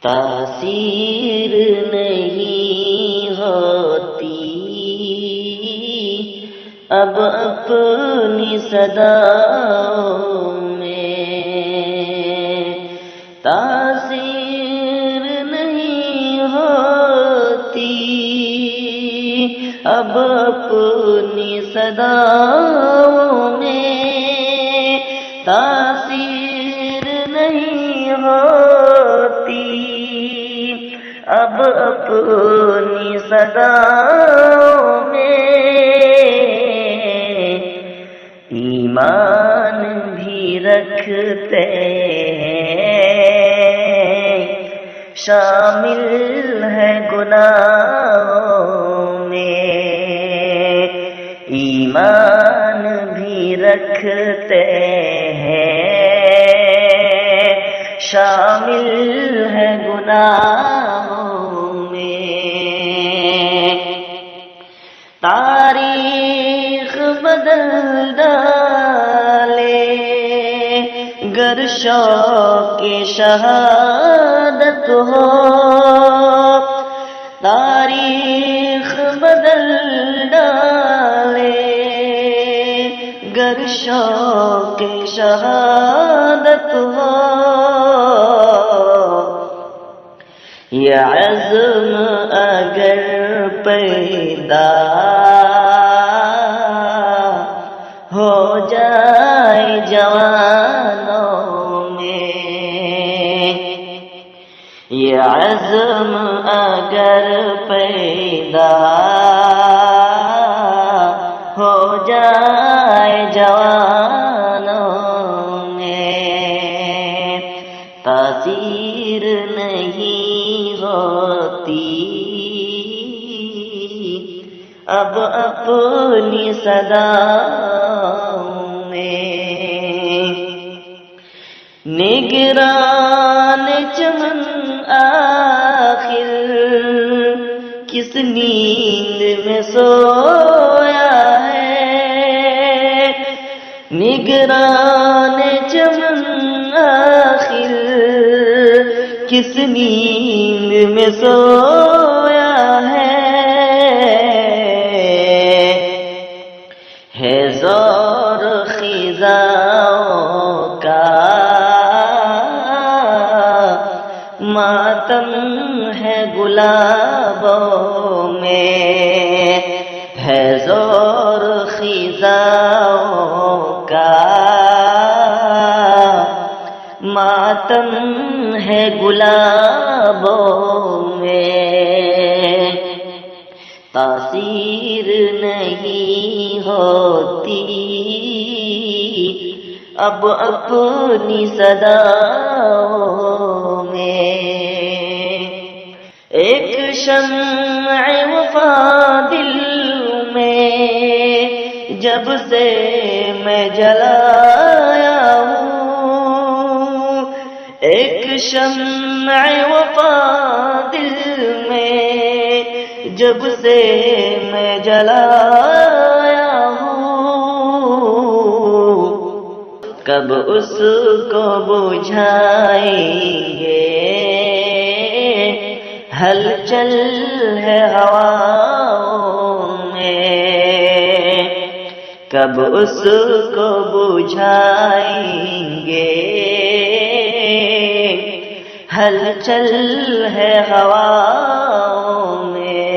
تاثیر نہیں ہوتی اب اپنی صداؤں میں، تاثیر نہیں ہوتی اب اپنی صداؤں میں، تاثیر نہیں ہوتی اب اپنی صداؤں میں، ایمان بھی رکھتے ہیں شامل ہے گناہوں میں، ایمان بھی رکھتے ہیں شامل ہے گناہوں میں، تاریخ بدل ڈالے گر شوق شہادت ہو، تاریخ بدل ڈالے گر شوق شہادت ہو، یہ عزم اگر پیدا ہو جائے جوانوں میں، یہ عزم اگر پیدا ہو جائے جوانوں میں، تاثیر نہیں ہوتی اب اپنی صداؤں میں، نگران چمن آخر کس نیند میں سویا ہے، نگران چمن آخر کس نیند میں سویا ہے زور خزاؤں کا ماتم ہے گلابوں میں، ہے زور خزاؤں کا ماتم ہے گلابوں میں، تاثیر نہیں ہوتی اب اپنی صداؤں میں، ایک شمع وفا دل میں جب سے میں جلایا ہوں، ایک شمع وفا دل میں جب سے میں جلایا ہوں، کب اس کو بجھائیں گے ہلچل ہے ہواؤں میں، کب اس کو بجھائیں گے ہلچل ہے ہواؤں میں،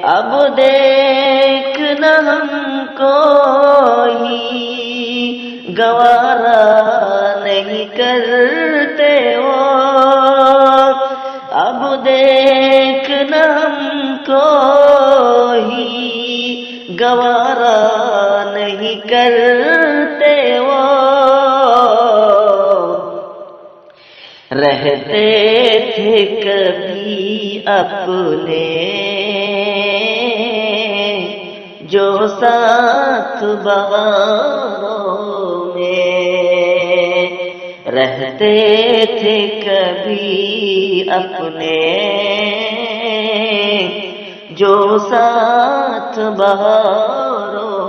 اب دیکھنا ہم کو ہی گوارا نہیں کرتے وہ، اب دیکھنا ہم کو ہی گوارا نہیں کرتے وہ، رہتے تھے کبھی اپنے جو ساتھ بہاروں میں، رہتے تھے کبھی اپنے جو ساتھ بہاروں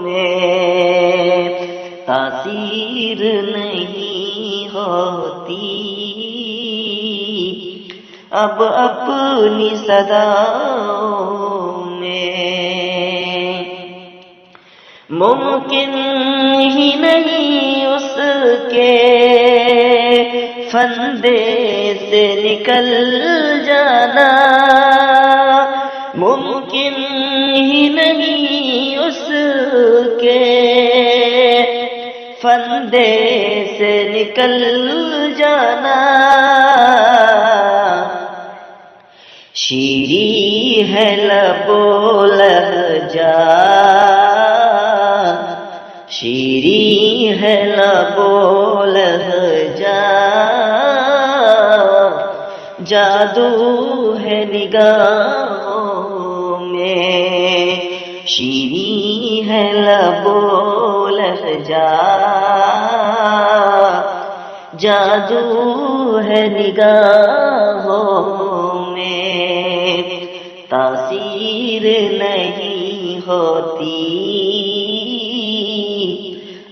میں، تاثیر نہیں ہوتی اب اپنی صداؤں میں، ممکن ہی نہیں اس کے پھندے سے نکل جانا، ممکن ہی نہیں اس کے پھندے سے نکل جانا، شیریں ہے لب و لہجہ، شیریں ہے لب و لہجہ، جادو ہے نگاہوں میں، شیریں ہے لب و لہجہ، جادو ہے نگاہوں میں، تاثیر نہیں ہوتی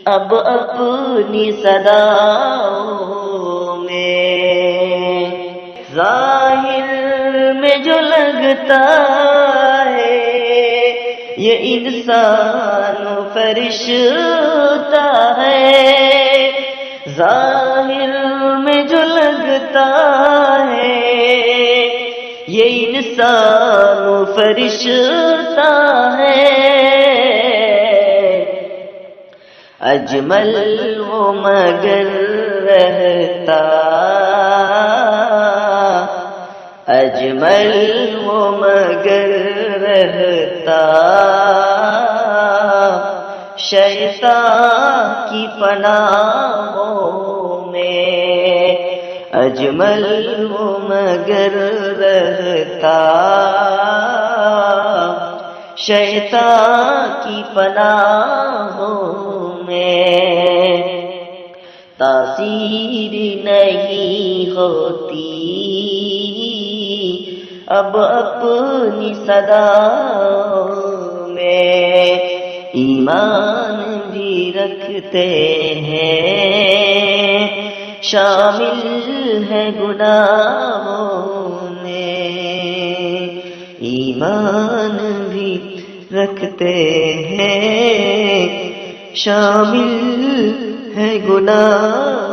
اب اپنی صداؤں میں، ظاہر میں جو لگتا ہے یہ انسان فرشتہ ہے، ظاہر میں جو لگتا ہے یہ انسان فرشتہ ہے، اجمل وہ مگر رہتا، اجمل وہ مگر رہتا شیطان کی پناہوں میں، اجمل وہ مگر رہتا شیطان کی پناہوں میں، تاثیر نہیں ہوتی اب اپنی صداؤں میں، ایمان بھی رکھتے ہیں شامل ہے گناہوں میں، ایمان بھی رکھتے ہیں شامل ہے گناہ